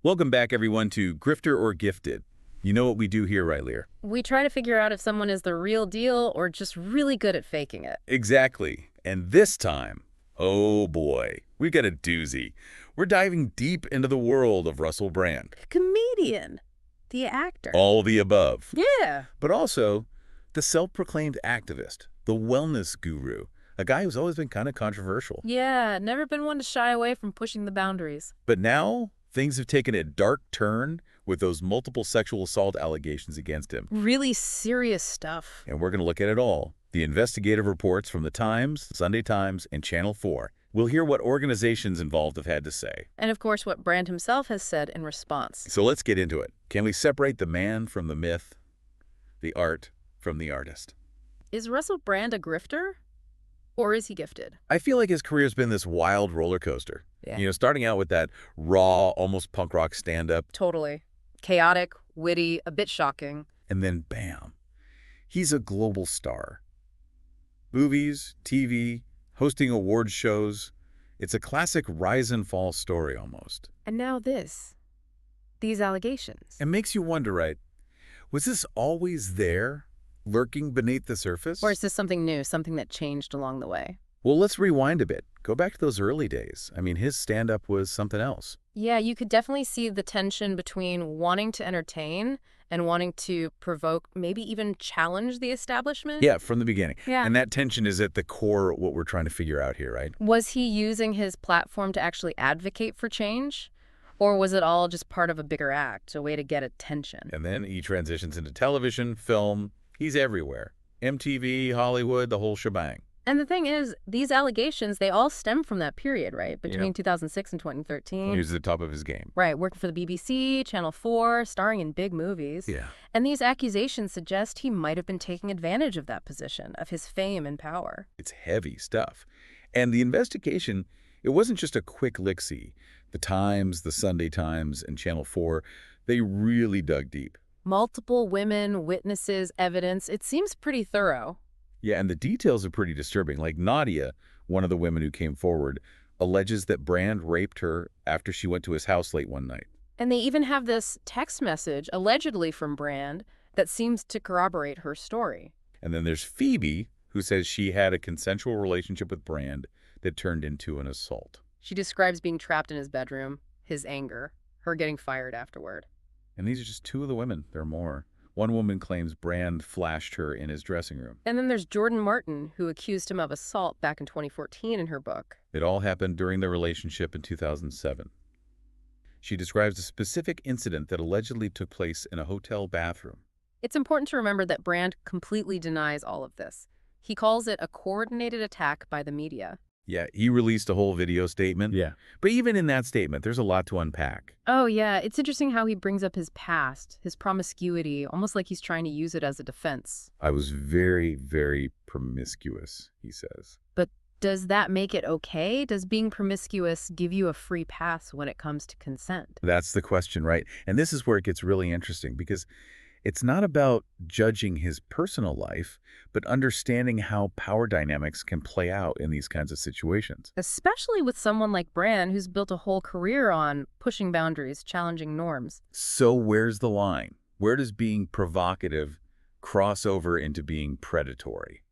Welcome back, everyone, to Grifter or Gifted. You know what we do here, right, Lear? We try to figure out if someone is the real deal or just really good at faking it. Exactly. And this time, oh boy, we've got a doozy. We're diving deep into the world of Russell Brand. Comedian. The actor. All the above. Yeah. But also, the self-proclaimed activist, the wellness guru, a guy who's always been kind of controversial. Yeah, never been one to shy away from pushing the boundaries. But now, things have taken a dark turn with those multiple sexual assault allegations against him. Really serious stuff. And we're going to look at it all. The investigative reports from The Times, Sunday Times, and Channel 4. We'll hear what organizations involved have had to say. And of course, what Brand himself has said in response. So let's get into it. Can we separate the man from the myth, the art from the artist? Is Russell Brand a grifter? Or is he gifted? I feel like his career's been this wild roller coaster. Yeah. You know, starting out with that raw, almost punk rock stand-up, Totally. Chaotic, witty, a bit shocking. and then bam, he's a global star. Movies, TV, hosting award shows. It's a classic rise and fall story almost. And now this. These allegations. It makes you wonder, right? Was this always there, lurking beneath the surface? Or is this something new, something that changed along the way? Well, let's rewind a bit. Go back to those early days. I mean, his stand-up was something else. Yeah, you could definitely see the tension between wanting to entertain and wanting to provoke, maybe even challenge the establishment. Yeah, from the beginning. Yeah. And that tension is at the core of what we're trying to figure out here, right? Was he using his platform to actually advocate for change? Or was it all just part of a bigger act, a way to get attention? And then he transitions into television, film. He's everywhere. MTV, Hollywood, the whole shebang. And the thing is, these allegations, they all stem from that period, right? Between Yeah. 2006 and 2013. He was at the top of his game. Right, working for the BBC, Channel 4, starring in big movies. Yeah. And these accusations suggest he might have been taking advantage of that position, of his fame and power. It's heavy stuff. And the investigation, it wasn't just a quick lick-see. The Times, the Sunday Times, and Channel 4, they really dug deep. Multiple women, witnesses, evidence. It seems pretty thorough. Yeah, and the details are pretty disturbing. Like Nadia, one of the women who came forward, alleges that Brand raped her after she went to his house late one night. And they even have this text message, allegedly from Brand, that seems to corroborate her story. And then there's Phoebe, who says she had a consensual relationship with Brand that turned into an assault. She describes being trapped in his bedroom, his anger, her getting fired afterward. And these are just two of the women. There are more. One woman claims Brand flashed her in his dressing room. And then there's Jordan Martin, who accused him of assault back in 2014 in her book. It all happened during their relationship in 2007. She describes a specific incident that allegedly took place in a hotel bathroom. It's important to remember that Brand completely denies all of this. He calls it a coordinated attack by the media. Yeah, he released a whole video statement. Yeah. But even in that statement, there's a lot to unpack. Oh, yeah. It's interesting how he brings up his past, his promiscuity, almost like he's trying to use it as a defense. I was very, very promiscuous, he says. But does that make it okay? Does being promiscuous give you a free pass when it comes to consent? That's the question, right? And this is where it gets really interesting because it's not about judging his personal life, but understanding how power dynamics can play out in these kinds of situations. Especially with someone like Brand, who's built a whole career on pushing boundaries, challenging norms. So where's the line? Where does being provocative cross over into being predatory?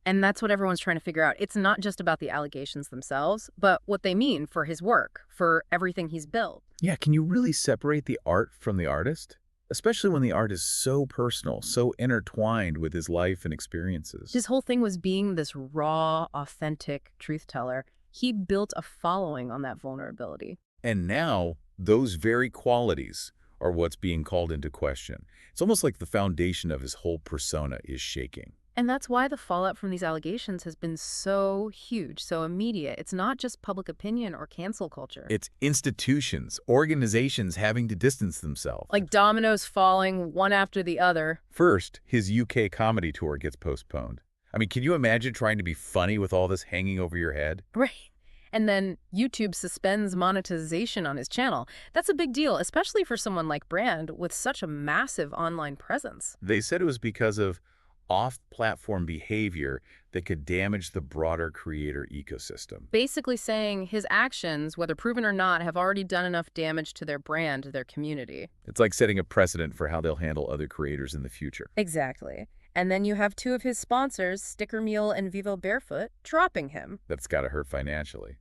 And that's what everyone's trying to figure out. It's not just about the allegations themselves, but what they mean for his work, for everything he's built. Yeah, can you really separate the art from the artist? Especially when the art is so personal, so intertwined with his life and experiences. His whole thing was being this raw, authentic truth teller. He built a following on that vulnerability. And now, those very qualities are what's being called into question. It's almost like the foundation of his whole persona is shaking. And that's why the fallout from these allegations has been so huge, so immediate. It's not just public opinion or cancel culture. It's institutions, organizations having to distance themselves. Like dominoes falling one after the other. First, his UK comedy tour gets postponed. I mean, can you imagine trying to be funny with all this hanging over your head? Right. And then YouTube suspends monetization on his channel. That's a big deal, especially for someone like Brand with such a massive online presence. They said it was because of off-platform behavior that could damage the broader creator ecosystem. Basically saying his actions, whether proven or not, have already done enough damage to their brand, to their community. It's like setting a precedent for how they'll handle other creators in the future. Exactly. And then you have two of his sponsors, Sticker Mule and Vivo Barefoot, dropping him. That's got to hurt financially.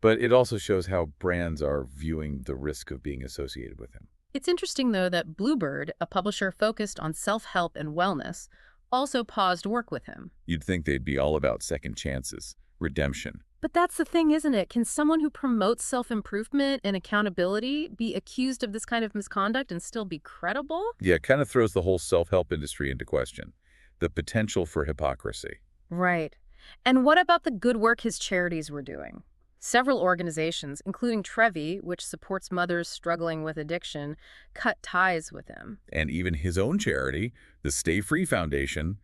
But it also shows how brands are viewing the risk of being associated with him. It's interesting, though, that Bluebird, a publisher focused on self-help and wellness, also paused work with him. You'd think they'd be all about second chances, redemption. But that's the thing, isn't it? Can someone who promotes self-improvement and accountability be accused of this kind of misconduct and still be credible? Yeah, it kind of throws the whole self-help industry into question. The potential for hypocrisy. Right. And what about the good work his charities were doing? Several organizations, including Trevi, which supports mothers struggling with addiction, cut ties with him. And even his own charity, the Stay Free Foundation,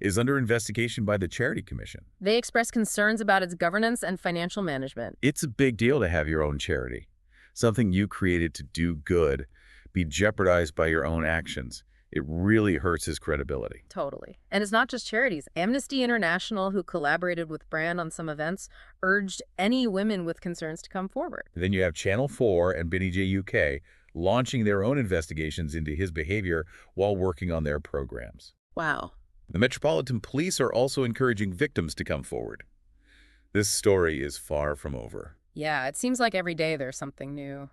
is under investigation by the Charity Commission. They expressed concerns about its governance and financial management. It's a big deal to have your own charity. Something you created to do good be jeopardized by your own actions. It really hurts his credibility. Totally. And it's not just charities. Amnesty International, who collaborated with Brand on some events, urged any women with concerns to come forward. Then you have Channel 4 and Benny J UK launching their own investigations into his behavior while working on their programs. Wow. The Metropolitan Police are also encouraging victims to come forward. This story is far from over. Yeah, it seems like every day there's something new.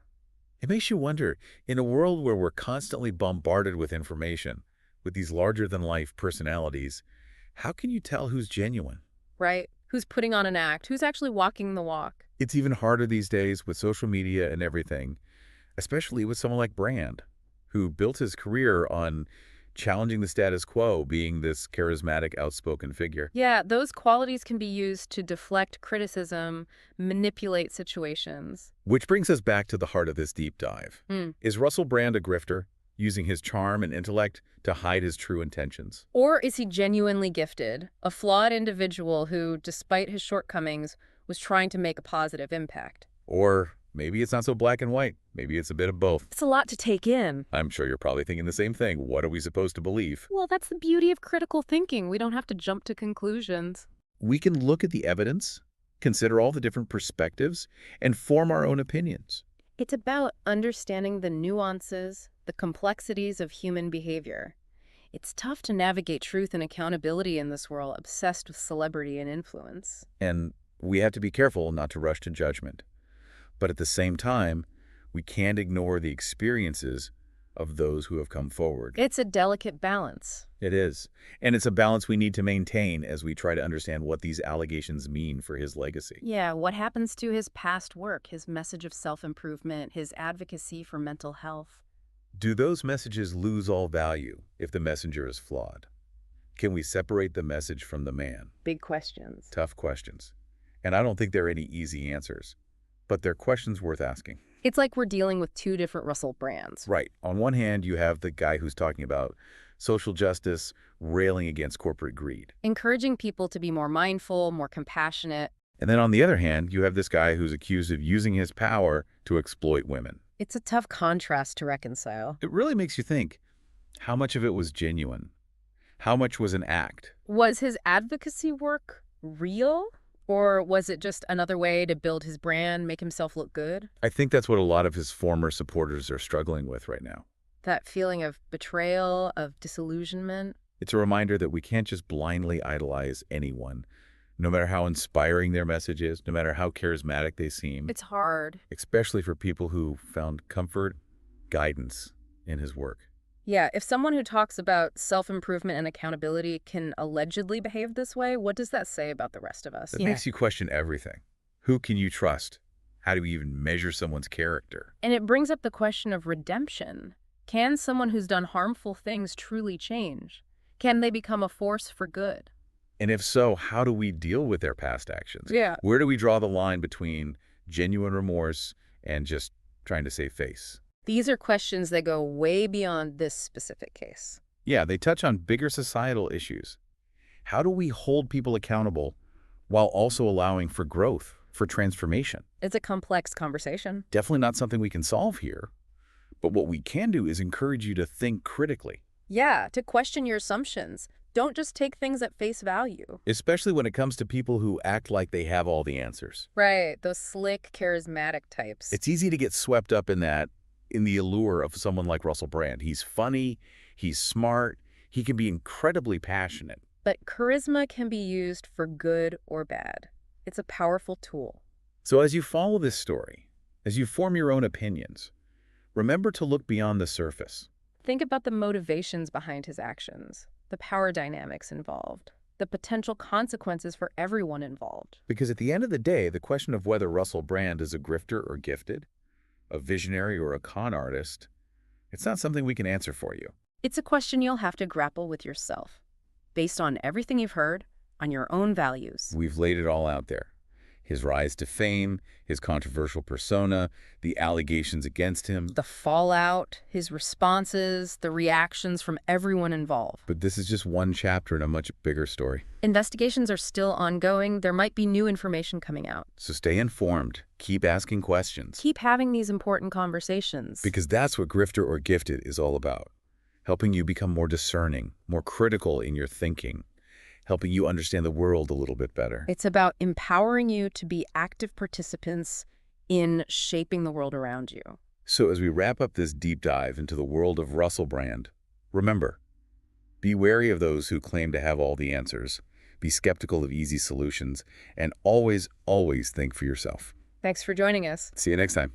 It makes you wonder, in a world where we're constantly bombarded with information, with these larger-than-life personalities, how can you tell who's genuine? Right? Who's putting on an act? Who's actually walking the walk? It's even harder these days with social media and everything, especially with someone like Brand, who built his career on challenging the status quo, being this charismatic, outspoken figure. Yeah, those qualities can be used to deflect criticism, manipulate situations. Which brings us back to the heart of this deep dive. Hmm. Is Russell Brand a grifter, using his charm and intellect to hide his true intentions? Or is he genuinely gifted, a flawed individual who, despite his shortcomings, was trying to make a positive impact? Or maybe it's not so black and white. Maybe it's a bit of both. It's a lot to take in. I'm sure you're probably thinking the same thing. What are we supposed to believe? Well, that's the beauty of critical thinking. We don't have to jump to conclusions. We can look at the evidence, consider all the different perspectives, and form our own opinions. It's about understanding the nuances, the complexities of human behavior. It's tough to navigate truth and accountability in this world obsessed with celebrity and influence. And we have to be careful not to rush to judgment. But at the same time, we can't ignore the experiences of those who have come forward. It's a delicate balance. It is. And it's a balance we need to maintain as we try to understand what these allegations mean for his legacy. Yeah, what happens to his past work, his message of self-improvement, his advocacy for mental health? Do those messages lose all value if the messenger is flawed? Can we separate the message from the man? Big questions. Tough questions. And I don't think there are any easy answers. But they're questions worth asking. It's like we're dealing with two different Russell Brands. Right. On one hand, you have the guy who's talking about social justice, railing against corporate greed. Encouraging people to be more mindful, more compassionate. And then on the other hand, you have this guy who's accused of using his power to exploit women. It's a tough contrast to reconcile. It really makes you think, how much of it was genuine? How much was an act? Was his advocacy work real? Or was it just another way to build his brand, make himself look good? I think that's what a lot of his former supporters are struggling with right now. That feeling of betrayal, of disillusionment. It's a reminder that we can't just blindly idolize anyone, no matter how inspiring their message is, no matter how charismatic they seem. It's hard. Especially for people who found comfort, guidance in his work. Yeah, if someone who talks about self-improvement and accountability can allegedly behave this way, what does that say about the rest of us? That makes you question everything. Who can you trust? How do we even measure someone's character? And it brings up the question of redemption. Can someone who's done harmful things truly change? Can they become a force for good? And if so, how do we deal with their past actions? Yeah. Where do we draw the line between genuine remorse and just trying to save face? These are questions that go way beyond this specific case. Yeah, they touch on bigger societal issues. How do we hold people accountable while also allowing for growth, for transformation? It's a complex conversation. Definitely not something we can solve here. But what we can do is encourage you to think critically. Yeah, to question your assumptions, Don't just take things at face value. especially when it comes to people who act like they have all the answers. Right, those slick, charismatic types. It's easy to get swept up in the allure of someone like Russell Brand. He's funny, he's smart, he can be incredibly passionate. But charisma can be used for good or bad. It's a powerful tool. So as you follow this story, as you form your own opinions, remember to look beyond the surface. Think about the motivations behind his actions, the power dynamics involved, the potential consequences for everyone involved. Because at the end of the day, the question of whether Russell Brand is a grifter or gifted, a visionary or a con artist, it's not something we can answer for you. It's a question you'll have to grapple with yourself, based on everything you've heard, on your own values. We've laid it all out there. His rise to fame, his controversial persona, the allegations against him. The fallout, his responses, the reactions from everyone involved. But this is just one chapter in a much bigger story. Investigations are still ongoing. There might be new information coming out. So stay informed. Keep asking questions. Keep having these important conversations. Because that's what Grifter or Gifted is all about. Helping you become more discerning, more critical in your thinking, helping you understand the world a little bit better. It's about empowering you to be active participants in shaping the world around you. So as we wrap up this deep dive into the world of Russell Brand, remember, be wary of those who claim to have all the answers, be skeptical of easy solutions, and always, always think for yourself. Thanks for joining us. See you next time.